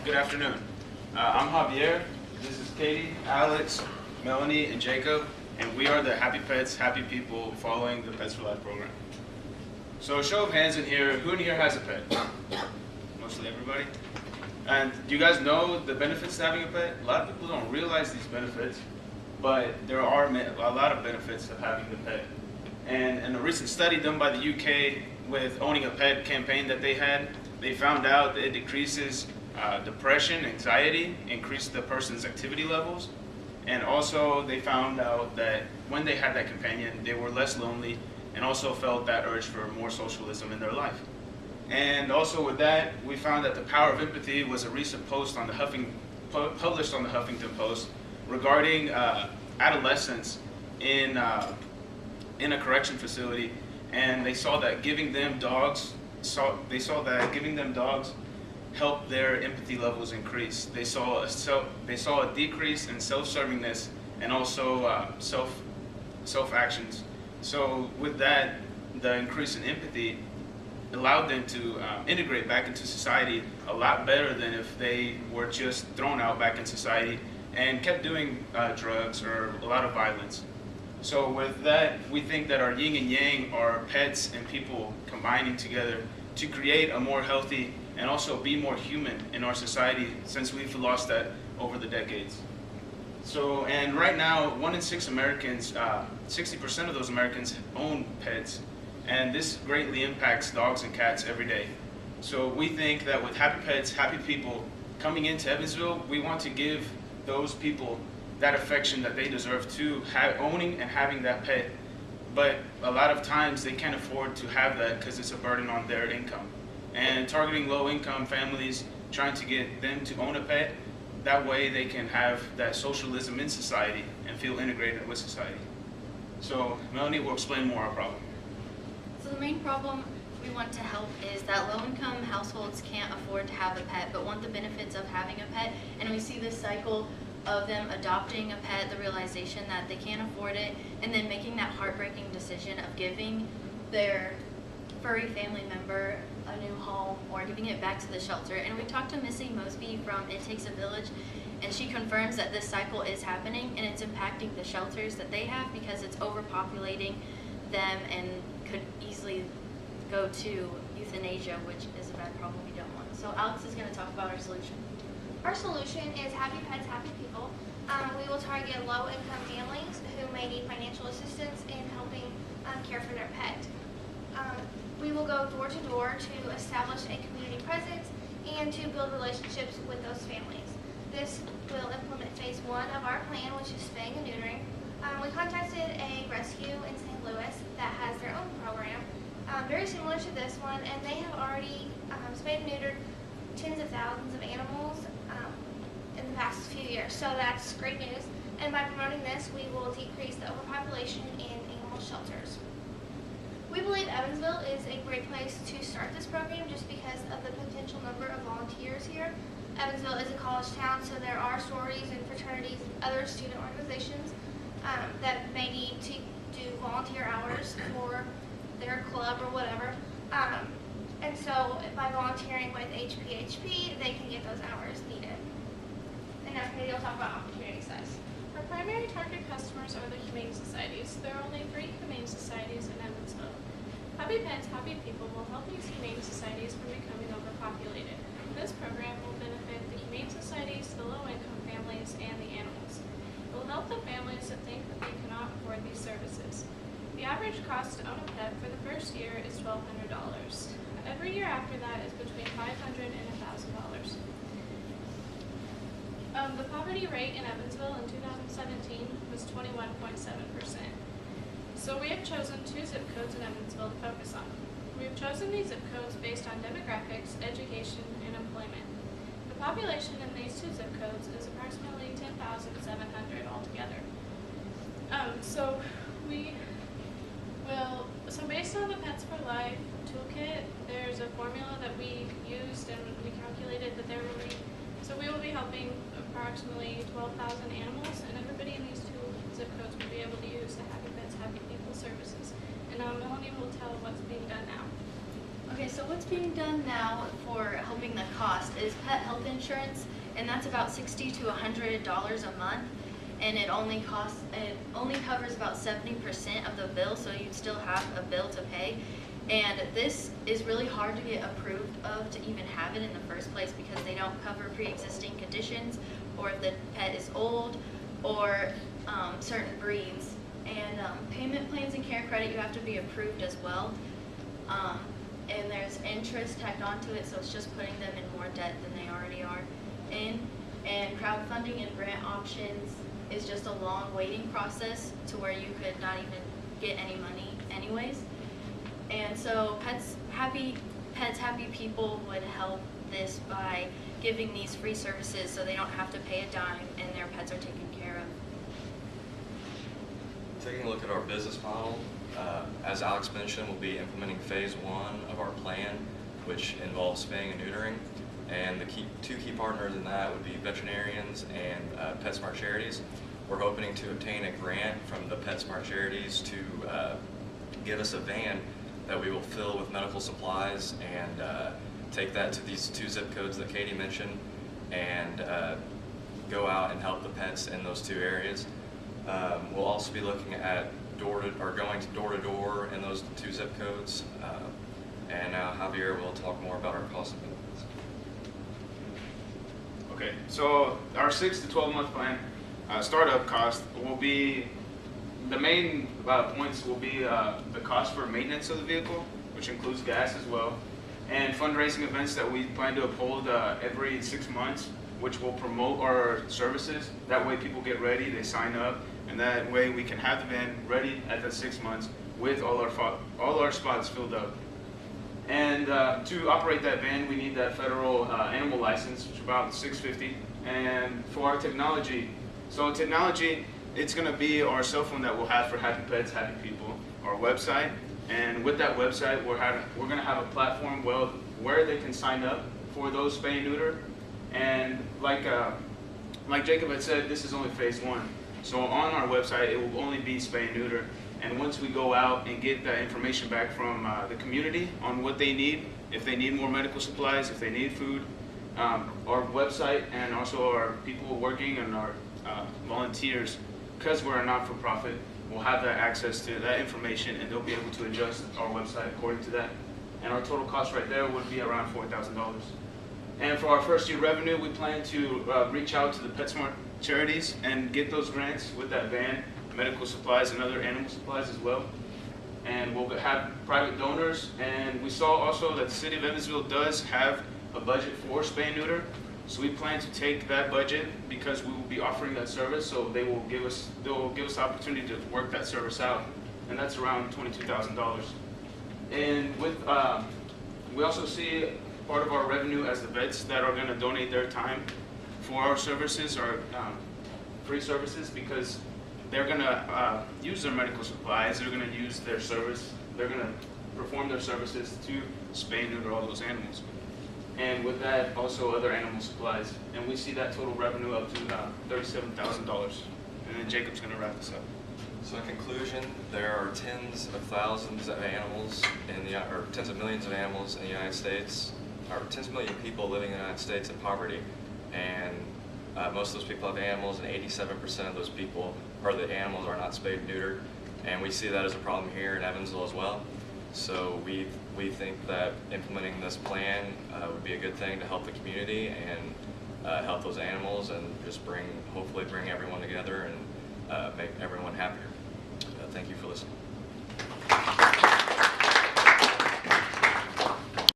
Good afternoon. I'm Javier. This is Katie, Alex, Melanie, and Jacob, and we are the Happy Pets, Happy People following the Pets for Life program. So a show of hands in here, who in here has a pet? Mostly everybody. And do you guys know the benefits to having a pet? A lot of people don't realize these benefits, but there are a lot of benefits of having the pet. And in a recent study done by the UK with Owning a Pet campaign that they had, they found out that it decreases depression, anxiety, increased the person's activity levels, and also they found out that when they had that companion, they were less lonely and also felt that urge for more socialism in their life. And also with that, we found that the power of empathy was a recent post on the published on the Huffington Post regarding adolescents in a correction facility, and they saw that giving them dogs helped their empathy levels increase. They saw a decrease in self-servingness and also self-actions. So with that, the increase in empathy allowed them to integrate back into society a lot better than if they were just thrown out back in society and kept doing drugs or a lot of violence. So with that, we think that our yin and yang are pets and people combining together to create a more healthy and also be more human in our society, since we've lost that over the decades. So, and right now, 1 in 6 Americans, 60% of those Americans own pets, and this greatly impacts dogs and cats every day. So we think that with Happy Pets, Happy People coming into Evansville, we want to give those people that affection that they deserve to owning and having that pet. But a lot of times they can't afford to have that because it's a burden on their income. And targeting low-income families, trying to get them to own a pet, that way they can have that socialism in society and feel integrated with society. So Melanie will explain more our problem. So the main problem we want to help is that low-income households can't afford to have a pet but want the benefits of having a pet, and we see this cycle of them adopting a pet, the realization that they can't afford it, and then making that heartbreaking decision of giving their furry family member a new home or giving it back to the shelter. And we talked to Missy Mosby from It Takes a Village, and she confirms that this cycle is happening and it's impacting the shelters that they have because it's overpopulating them and could easily go to euthanasia, which is a bad problem we don't want. So Alex is going to talk about our solution. Our solution is Happy Pets, Happy People. We will target low-income families who may need financial assistance in helping care for their pet. We will go door to door to establish a community presence and to build relationships with those families. This will implement phase 1 of our plan, which is spaying and neutering. We contacted a rescue in St. Louis that has their own program, very similar to this one, and they have already spayed and neutered tens of thousands of animals in the past few years. So that's great news. And by promoting this, we will decrease the overpopulation in animal shelters. We believe Evansville is a great place to start this program just because of the potential number of volunteers here. Evansville is a college town, so there are sororities and fraternities and other student organizations that may need to do volunteer hours for their club or whatever. And so by volunteering with HPHP, they can get those hours needed. And now Katie will talk about opportunity size. Our primary target customers are the Humane Societies. There are only 3 Humane Societies in Evansville. Happy Pets, Happy People will help these Humane Societies from becoming overpopulated. This program will benefit the Humane Societies, the low-income families, and the animals. It will help the families that think that they cannot afford these services. The average cost to own a pet for the first year is $1,200. Every year after that is between $500 and $1,000. The poverty rate in Evansville in 2017 was 21.7%. So we have chosen 2 zip codes in Evansville to focus on. We have chosen these zip codes based on demographics, education, and employment. The population in these 2 zip codes is approximately 10,700 altogether. So based on the Pets for Life toolkit, there's a formula that we used and we calculated that we will be helping approximately 12,000 animals, and everybody in these 2 zip codes will be able to use the Happy Pets, Happy People services. And Melanie will tell what's being done now. Okay, so what's being done now for helping the cost is pet health insurance, and that's about $60 to $100 a month, and it only covers about 70% of the bill, so you'd still have a bill to pay. And this is really hard to get approved of to even have it in the first place because they don't cover pre-existing conditions, or if the pet is old, or certain breeds. And payment plans and care credit, you have to be approved as well. And there's interest tacked onto it, so it's just putting them in more debt than they already are in. And crowdfunding and grant options is just a long waiting process to where you could not even get any money anyways. And so Pets Happy People would help this by giving these free services so they don't have to pay a dime and their pets are taken care of. Taking a look at our business model, as Alex mentioned, we'll be implementing phase 1 of our plan, which involves spaying and neutering. And the two key partners in that would be veterinarians and PetSmart Charities. We're hoping to obtain a grant from the PetSmart Charities to give us a van that we will fill with medical supplies and take that to these 2 zip codes that Katie mentioned and go out and help the pets in those 2 areas. We'll also be looking at going door to door in those 2 zip codes. And now Javier will talk more about our cost of benefits. Okay, so our 6 to 12 month plan startup cost will be, the main points will be the cost for maintenance of the vehicle, which includes gas as well, and fundraising events that we plan to uphold every 6 months, which will promote our services. That way people get ready, they sign up, and that way we can have the van ready at the 6 months with all our spots filled up. And to operate that van, we need that federal animal license, which is about $650. And for our technology, it's going to be our cell phone that we'll have for Happy Pets, Happy People, our website. And with that website, we're going to have a platform where they can sign up for those spay and neuter. And like Jacob had said, this is only phase 1. So on our website, it will only be spay and neuter. And once we go out and get that information back from the community on what they need, if they need more medical supplies, if they need food, our website and also our people working and our volunteers, because we're a not-for-profit, will have that access to that information and they'll be able to adjust our website according to that. And our total cost right there would be around $4,000. And for our first year revenue, we plan to reach out to the PetSmart Charities and get those grants with that van, medical supplies and other animal supplies as well. And we'll have private donors. And we saw also that the city of Evansville does have a budget for spay and neuter. So we plan to take that budget because we will be offering that service. So they'll give us the opportunity to work that service out. And that's around $22,000. And we also see part of our revenue as the vets that are going to donate their time for our services, our free services, because they're going to use their medical supplies, they're going to use their service, they're going to perform their services to spay and neuter all those animals. And with that, also other animal supplies. And we see that total revenue up to $37,000. And then Jacob's going to wrap this up. So in conclusion, there are tens of thousands of animals or tens of millions of animals in the United States, or tens of million people living in the United States in poverty. And most of those people have animals, and 87% of those people, or the animals, are not spayed and neutered. And we see that as a problem here in Evansville as well. So we think that implementing this plan would be a good thing to help the community and help those animals, and just hopefully bring everyone together and make everyone happier. Thank you for listening.